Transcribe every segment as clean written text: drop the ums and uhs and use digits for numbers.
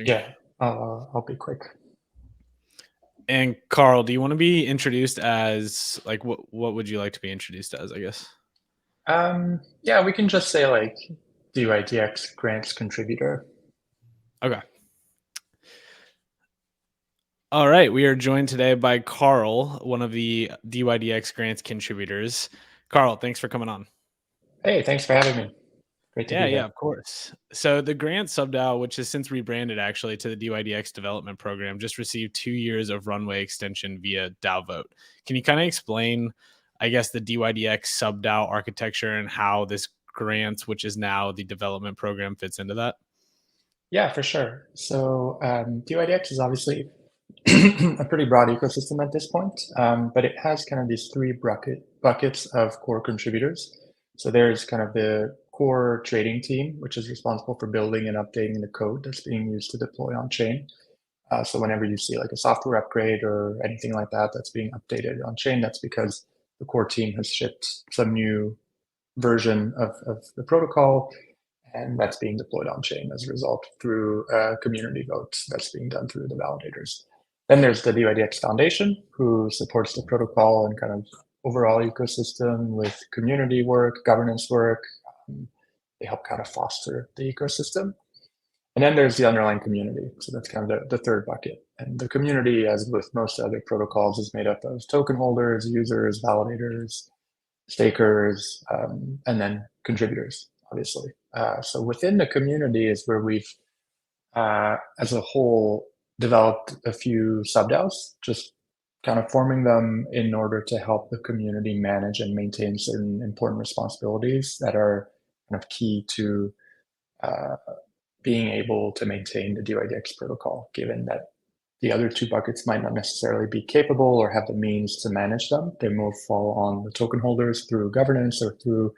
starting. Yeah, I'll be quick. And Carl, do you want to be introduced as like what would you like to be introduced as, I guess? Yeah, we can just say like dYdX grants contributor. Okay. All right. We are joined today by Carl, one of the dYdX grants contributors. Carl, thanks for coming on. Hey, thanks for having me. Great to be Yeah, here. of course. So the grant subDAO, which has since rebranded actually to the dYdX development program, just received 2 years of runway extension via DAO vote. Can you kind of explain, I guess, the dYdX subDAO architecture and how this grant, which is now the development program, fits into that? Yeah, for sure. So dYdX is obviously a pretty broad ecosystem at this point, but it has kind of these three buckets of core contributors. So there's kind of the core trading team, which is responsible for building and updating the code that's being used to deploy on chain. So whenever you see like a software upgrade or anything like that that's being updated on chain, that's because the core team has shipped some new version of the protocol, and that's being deployed on chain as a result through a community vote that's being done through the validators. Then there's the dYdX Foundation, who supports the protocol and kind of overall ecosystem with community work, governance work. They help kind of foster the ecosystem. And then there's the underlying community. So that's kind of the third bucket. And the community, as with most other protocols, is made up of token holders, users, validators, stakers, and then contributors, obviously. So within the community is where we've, as a whole, developed a few subDAOs, just kind of forming them in order to help the community manage and maintain certain important responsibilities that are kind of key to being able to maintain the dYdX protocol, given that the other two buckets might not necessarily be capable or have the means to manage them. They more fall on the token holders through governance or through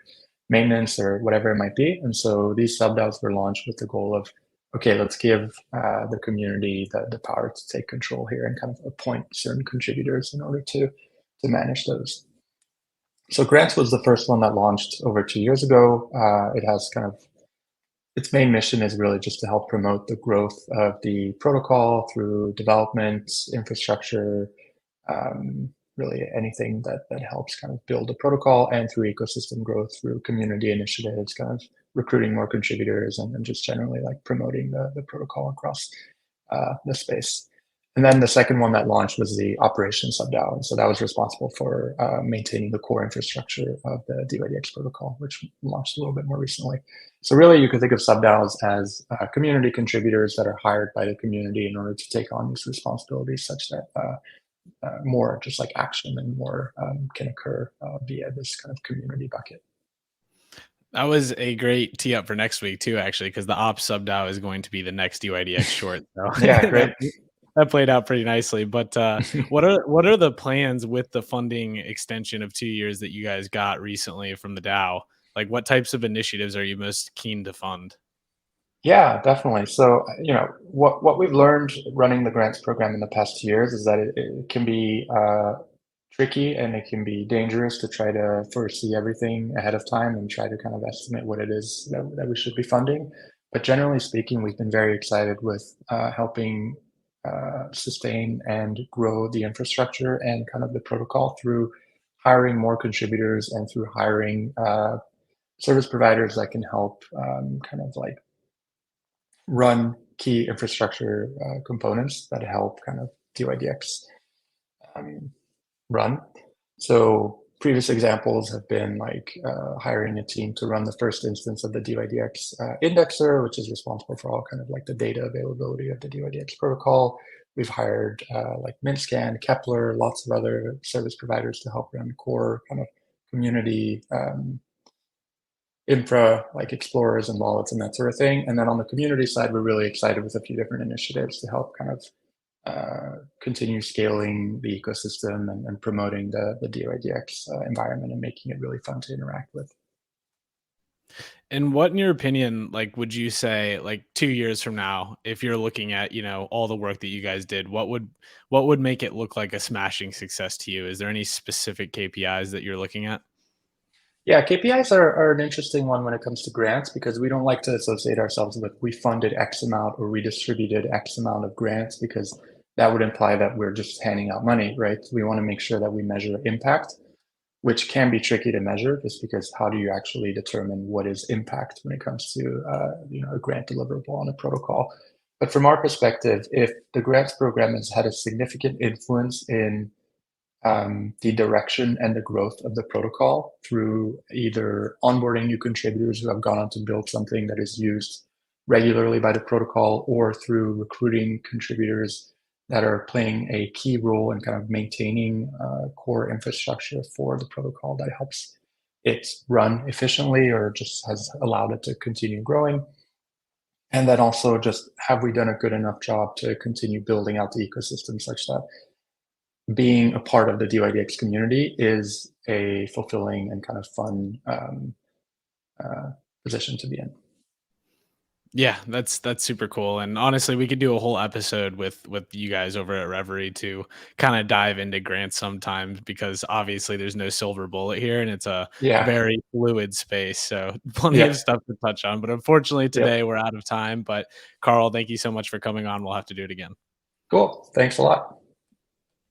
maintenance or whatever it might be. And so these subDAOs were launched with the goal of, okay, let's give the community the power to take control here and kind of appoint certain contributors in order to manage those. So Grants was the first one that launched over 2 years ago. It has kind of its main mission is really just to help promote the growth of the protocol through development, infrastructure, really anything that helps kind of build a protocol, and through ecosystem growth through community initiatives, kind of recruiting more contributors and just generally like promoting the protocol across the space. And then the second one that launched was the operations subDAO. And so that was responsible for maintaining the core infrastructure of the dYdX protocol, which launched a little bit more recently. So really, you could think of subDAOs as community contributors that are hired by the community in order to take on these responsibilities, such that more just like action and more can occur via this kind of community bucket. That was a great tee up for next week too, actually, because the ops subDAO is going to be the next dYdX short. So Yeah, great. that played out pretty nicely. But what are the plans with the funding extension of 2 years that you guys got recently from the DAO? Like, what types of initiatives are you most keen to fund? Yeah, definitely. So, what we've learned running the grants program in the past 2 years is that it can be tricky and it can be dangerous to try to foresee everything ahead of time and try to kind of estimate what it is that we should be funding. But generally speaking, we've been very excited with helping sustain and grow the infrastructure and kind of the protocol through hiring more contributors and through hiring service providers that can help kind of like run key infrastructure components that help kind of dYdX run. So previous examples have been like hiring a team to run the first instance of the dYdX indexer, which is responsible for all kind of like the data availability of the dYdX protocol. We've hired like MintScan, Kepler, lots of other service providers to help run core kind of community infra, like explorers and wallets and that sort of thing. And then on the community side, we're really excited with a few different initiatives to help kind of continue scaling the ecosystem and promoting the dYdX environment and making it really fun to interact with. And what, in your opinion, like, would you say, like 2 years from now, if you're looking at, all the work that you guys did, what would make it look like a smashing success to you? Is there any specific KPIs that you're looking at? Yeah, KPIs are an interesting one when it comes to grants because we don't like to associate ourselves with we funded X amount or we distributed X amount of grants because that would imply that we're just handing out money, right? We want to make sure that we measure impact, which can be tricky to measure just because how do you actually determine what is impact when it comes to a grant deliverable on a protocol? But from our perspective, if the grants program has had a significant influence in the direction and the growth of the protocol through either onboarding new contributors who have gone on to build something that is used regularly by the protocol or through recruiting contributors that are playing a key role in kind of maintaining core infrastructure for the protocol that helps it run efficiently or just has allowed it to continue growing. And then also just have we done a good enough job to continue building out the ecosystem such that being a part of the dYdX community is a fulfilling and kind of fun uh, position to be in. Yeah, that's super cool. And honestly, we could do a whole episode with you guys over at Reverie to kind of dive into grants sometimes because obviously there's no silver bullet here and it's a Yeah. very fluid space. So plenty of Yep. stuff to touch on. But unfortunately today Yep. we're out of time. But Carl, thank you so much for coming on. We'll have to do it again. Cool. Thanks a lot.